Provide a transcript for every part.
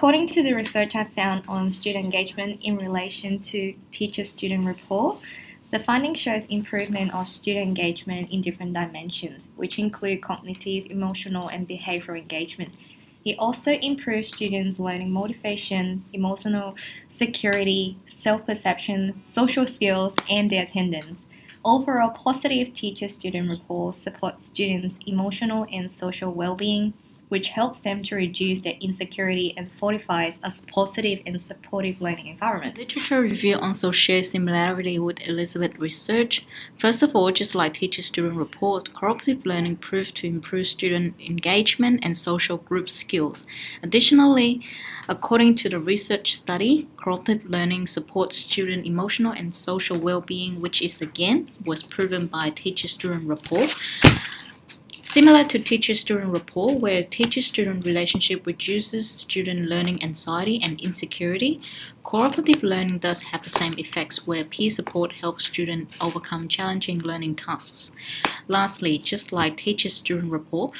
According to the research I found on student engagement in relation to teacher-student rapport, the finding shows improvement of student engagement in different dimensions, which include cognitive, emotional, and behavioral engagement. It also improves students' learning motivation, emotional security, self-perception, social skills, and their attendance. Overall, positive teacher-student rapport supports students' emotional and social well-being, which helps them to reduce their insecurity and fortifies a positive and supportive learning environment. Literature review also shares similarity with Elizabeth's research. First of all, just like teacher-student rapport, cooperative learning proved to improve student engagement and social group skills. Additionally, according to the research study, cooperative learning supports student emotional and social well-being, which was proven by teacher-student rapport. Similar to teacher-student rapport, where teacher-student relationship reduces student learning anxiety and insecurity, cooperative learning does have the same effects where peer support helps students overcome challenging learning tasks. Lastly, just like teacher-student rapport,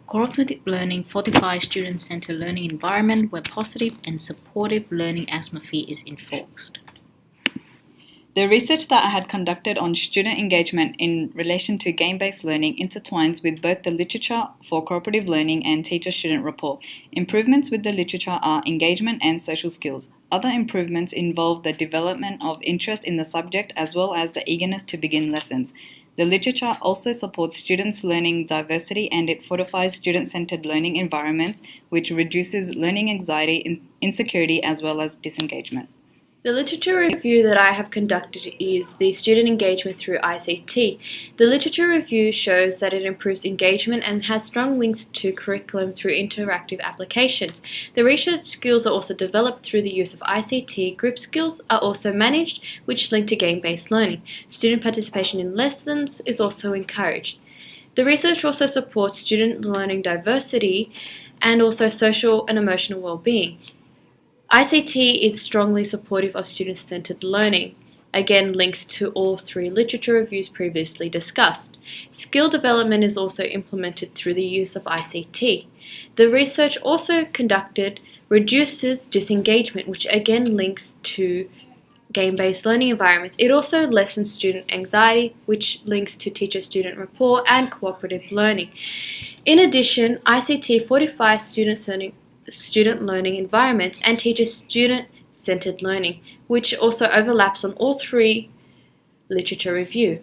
cooperative learning fortifies student-centered learning environment where positive and supportive learning atmosphere is enforced. The research that I had conducted on student engagement in relation to game-based learning intertwines with both the literature for cooperative learning and teacher-student rapport. Improvements with the literature are engagement and social skills. Other improvements involve the development of interest in the subject as well as the eagerness to begin lessons. The literature also supports students learning diversity and it fortifies student-centered learning environments, which reduces learning anxiety, insecurity, as well as disengagement. The literature review that I have conducted is the student engagement through ICT. The literature review shows that it improves engagement and has strong links to curriculum through interactive applications. The research skills are also developed through the use of ICT. Group skills are also managed, which link to game-based learning. Student participation in lessons is also encouraged. The research also supports student learning diversity and also social and emotional well-being. ICT is strongly supportive of student-centered learning, again links to all three literature reviews previously discussed. Skill development is also implemented through the use of ICT. The research also conducted reduces disengagement, which again links to game-based learning environments. It also lessens student anxiety, which links to teacher-student rapport and cooperative learning. In addition, ICT fortifies student learning environments and teaches student-centered learning, which also overlaps on all three literature review.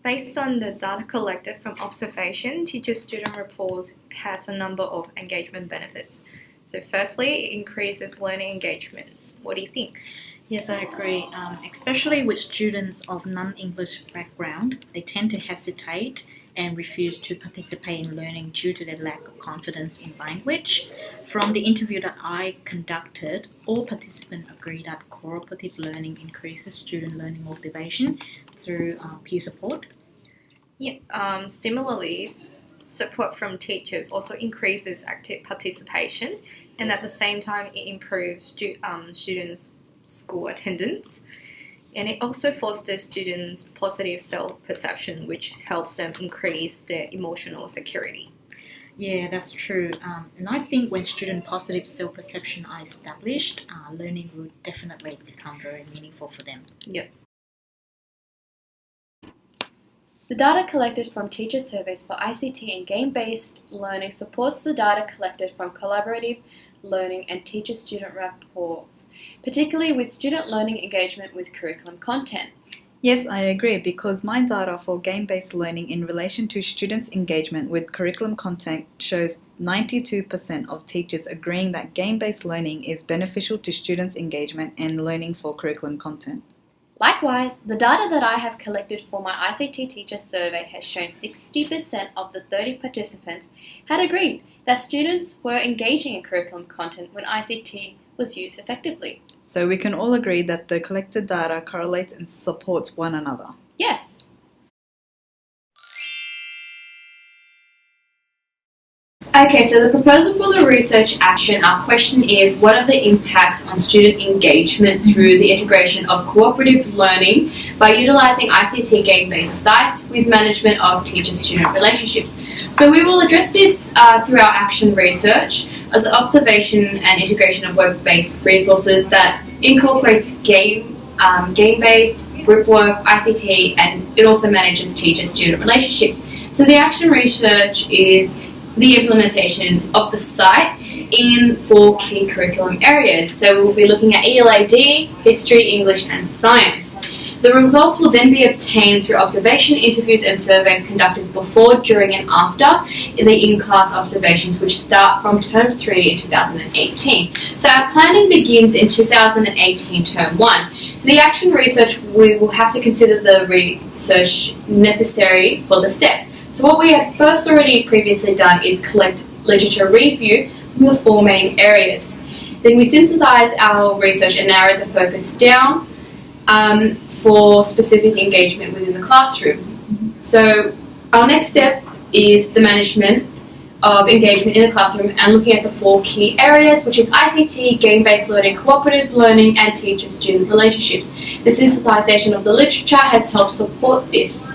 Based on the data collected from observation, teacher-student rapport has a number of engagement benefits. So firstly, it increases learning engagement. What do you think? Yes, I agree. Especially with students of non-English background, they tend to hesitate and refuse to participate in learning due to their lack of confidence in language. From the interview that I conducted, all participants agree that cooperative learning increases student learning motivation through peer support. Similarly, support from teachers also increases active participation, and at the same time, it improves students' school attendance. And it also fosters students' positive self-perception, which helps them increase their emotional security. Yeah, that's true. And I think when student positive self-perception are established, learning will definitely become very meaningful for them. Yep. The data collected from teacher surveys for ICT and game-based learning supports the data collected from collaborative learning and teacher-student rapports, particularly with student learning engagement with curriculum content. Yes, I agree, because my data for game-based learning in relation to students' engagement with curriculum content shows 92% of teachers agreeing that game-based learning is beneficial to students' engagement and learning for curriculum content. Likewise, the data that I have collected for my ICT teacher survey has shown 60% of the 30 participants had agreed that students were engaging in curriculum content when ICT was used effectively. So we can all agree that the collected data correlates and supports one another. Yes. Okay, so the proposal for the research action, our question is, what are the impacts on student engagement through the integration of cooperative learning by utilising ICT game-based sites with management of teacher-student relationships? So we will address this through our action research as the observation and integration of web-based resources that incorporates game-based, group work, ICT, and it also manages teacher-student relationships. So the action research is the implementation of the site in 4 key curriculum areas. So we'll be looking at ELAD, history, English and science. The results will then be obtained through observation, interviews and surveys conducted before, during and after the in-class observations, which start from term 3 in 2018. So our planning begins in 2018 term 1. For the action research, we will have to consider the research necessary for the steps. So what we had first already previously done is collect literature review from the 4 main areas. Then we synthesize our research and narrow the focus down for specific engagement within the classroom. So our next step is the management of engagement in the classroom and looking at the 4 key areas, which is ICT, game-based learning, cooperative learning and teacher-student relationships. The synthesization of the literature has helped support this.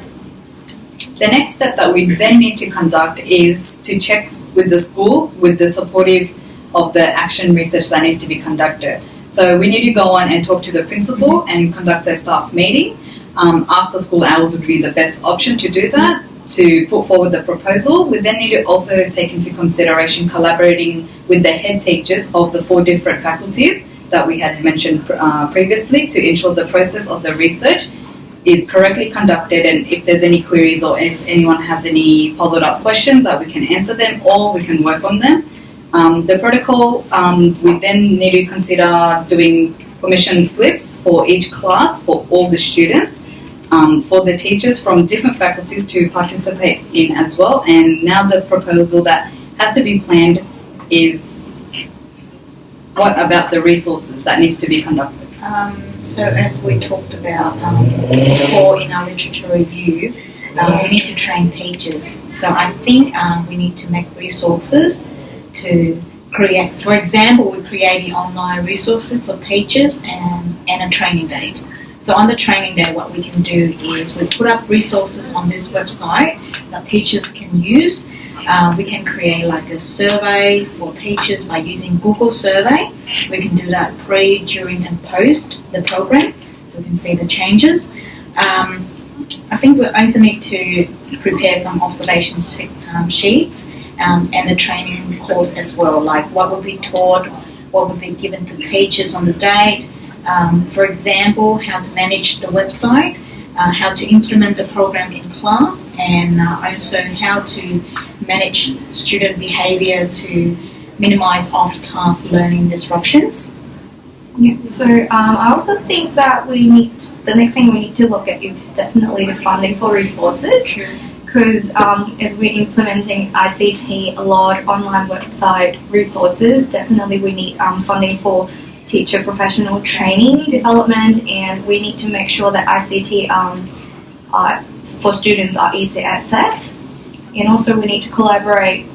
The next step that we then need to conduct is to check with the school with the supportive of the action research that needs to be conducted. So we need to go on and talk to the principal and conduct a staff meeting. After school hours would be the best option to do that, to put forward the proposal. We then need to also take into consideration collaborating with the head teachers of the 4 different faculties that we had mentioned previously to ensure the process of the research is correctly conducted, and if there's any queries or if anyone has any puzzled up questions that we can answer them or we can work on them. The protocol, we then need to consider doing permission slips for each class for all the students, for the teachers from different faculties to participate in as well. And now the proposal that has to be planned is what about the resources that needs to be conducted? So as we talked about before in our literature review, we need to train teachers. So I think we need to make resources to create, for example, we create the online resources for teachers and a training day. So on the training day, what we can do is we put up resources on this website that teachers can use. We can create like a survey for teachers by using Google Survey. We can do that pre, during and post the program so we can see the changes. I think we also need to prepare some observation sheets and the training course as well, like what will be taught, what will be given to teachers on the date. For example, how to manage the website, how to implement the program in class, and also how to manage student behaviour to minimise off-task learning disruptions. Yeah, so I also think that the next thing we need to look at is definitely the funding for resources. Because as we're implementing ICT, a lot online website resources, definitely we need funding for teacher professional training development, and we need to make sure that ICT for students are easy access. And also we need to collaborate,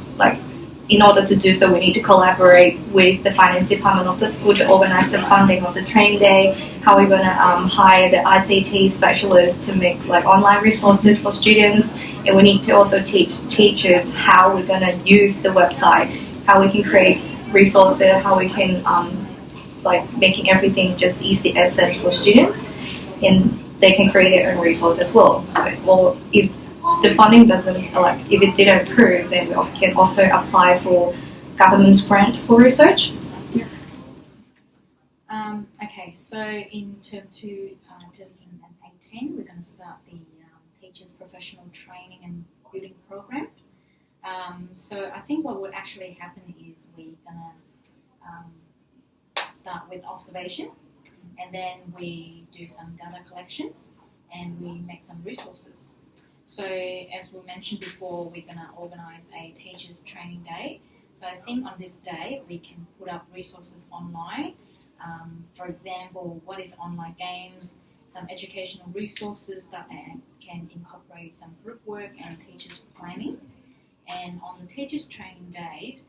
in order to do so, we need to collaborate with the finance department of the school to organize the funding of the training day, how we're going to hire the ICT specialists to make online resources for students, and we need to also teach teachers how we're going to use the website, how we can create resources, how we can making everything just easy access for students, and they can create their own resource as well. So, if the funding doesn't, if it didn't approve, then we can also apply for government's grant for research. Okay, so in term 2, 2018, we're going to start the Teachers Professional Training and Building Program. So I think what would actually happen is we're going to start with observation, and then we do some data collections, and we make some resources. So as we mentioned before, we're going to organise a teachers training day. So I think on this day we can put up resources online. For example, what is online games, some educational resources that can incorporate some group work and teachers planning. And on the Teachers Training Day,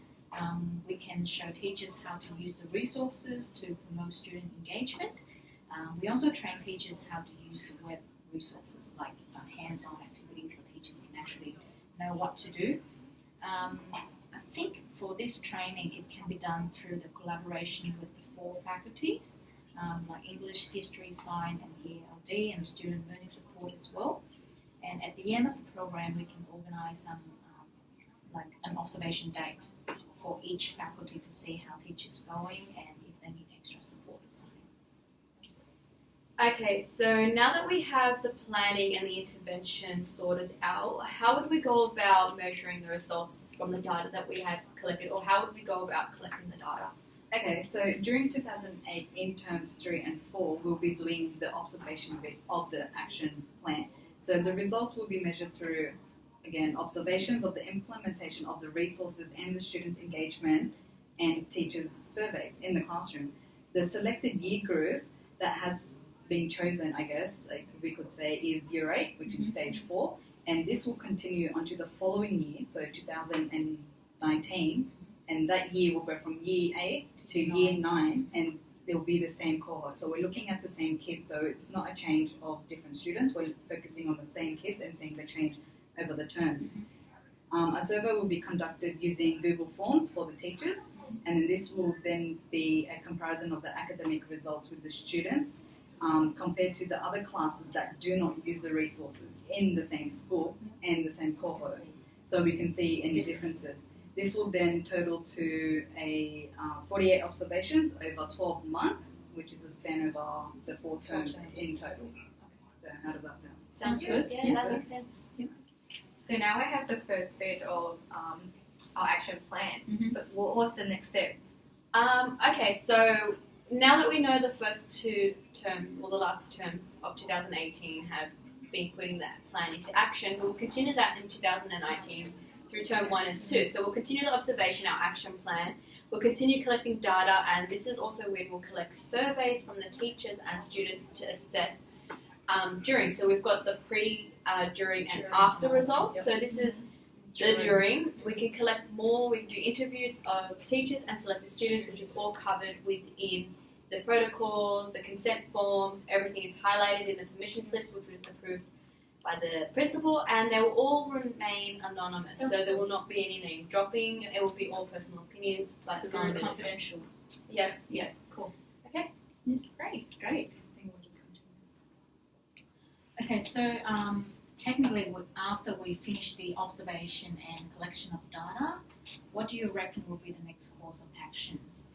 we can show teachers how to use the resources to promote student engagement. We also train teachers how to use the web resources, like some hands-on activities so teachers can actually know what to do. I think for this training, it can be done through the collaboration with the 4 faculties, like English, History, Science, and ELD, and student learning support as well. And at the end of the program, we can organise some, like an observation date for each faculty to see how teachers are going and if they need extra support or something. Okay, so now that we have the planning and the intervention sorted out, how would we go about measuring the results from the data that we had collected, or how would we go about collecting the data? Okay, so during 2008, in terms 3 and 4, we'll be doing the observation bit of the action plan. So the results will be measured through, again, observations of the implementation of the resources and the students' engagement and teachers' surveys in the classroom. The selected year group that has been chosen, I guess, like we could say, is Year 8, which is stage 4, and this will continue onto the following year, so 2019, and that year will go from Year 8 to Year 9, and they'll be the same cohort. So we're looking at the same kids, so it's not a change of different students, we're focusing on the same kids and seeing the change over the terms. A survey will be conducted using Google Forms for the teachers, and then this will then be a comparison of the academic results with the students compared to the other classes that do not use the resources in the same school and the same cohort. So we can see any differences. This will then total to a 48 observations over 12 months, which is a span over the 4 terms in total. So how does that sound? Sounds good. Yeah, that makes sense. Yeah. So now we have the first bit of our action plan, but what's the next step? Okay, so now that we know the first 2 terms, or the last 2 terms of 2018 have been putting that plan into action, we'll continue that in 2019 through term 1 and 2. So we'll continue the observation, our action plan. We'll continue collecting data, and this is also when we'll collect surveys from the teachers and students to assess during. So we've got the pre, during, and after results. So this is the during. We can collect more. We can do interviews of teachers and selected students, which is all covered within the protocols, the consent forms. Everything is highlighted in the permission slips, which was approved by the principal, and they will all remain anonymous. So there will not be any name dropping. It will be all personal opinions, but So very confidential. Yes. Cool. Okay. Great. I think we'll just continue. Okay, so technically, after we finish the observation and collection of data, what do you reckon will be the next course of actions?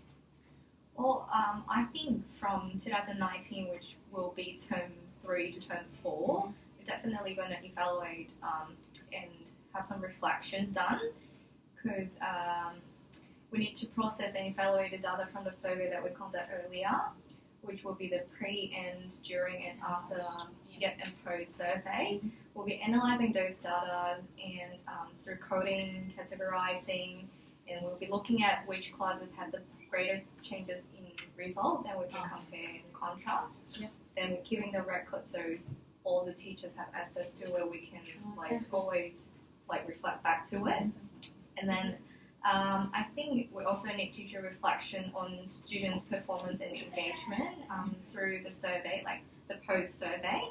Well, I think from 2019, which will be term 3 to term 4, we're definitely going to evaluate and have some reflection done, because we need to process and evaluate the data from the survey that we conducted earlier, which will be the pre and during and after and post survey. We'll be analysing those data and through coding, categorising, and we'll be looking at which classes had the greatest changes in results, and we can compare and contrast. Then we're keeping the record so all the teachers have access to where we can always reflect back to it. And then I think we also need teacher reflection on students' performance and engagement through the survey, like the post survey,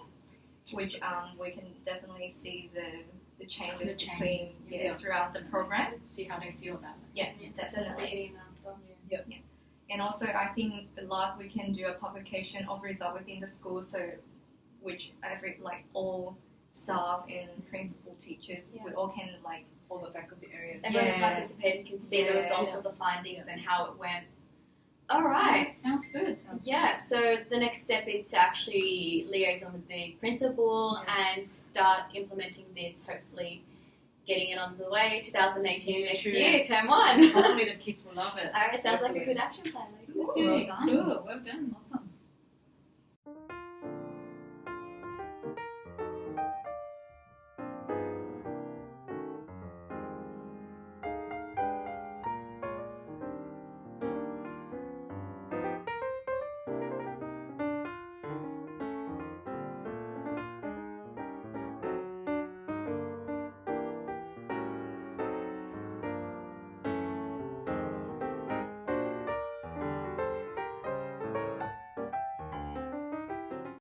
which we can definitely see the changes between throughout the program. See how they feel about it. Yeah, definitely. Yeah. And also, I think last we can do a publication of result within the school, so which all staff and principal teachers, we all can All the faculty areas. Everyone who participated can see the results of the findings and how it went. All right. Sounds good. So the next step is to actually liaise with the principal and start implementing this, hopefully getting it on the way, 2018 next year, term 1. Hopefully the kids will love it. All right, sounds like a good action plan. Well done. Cool. Well done. Awesome.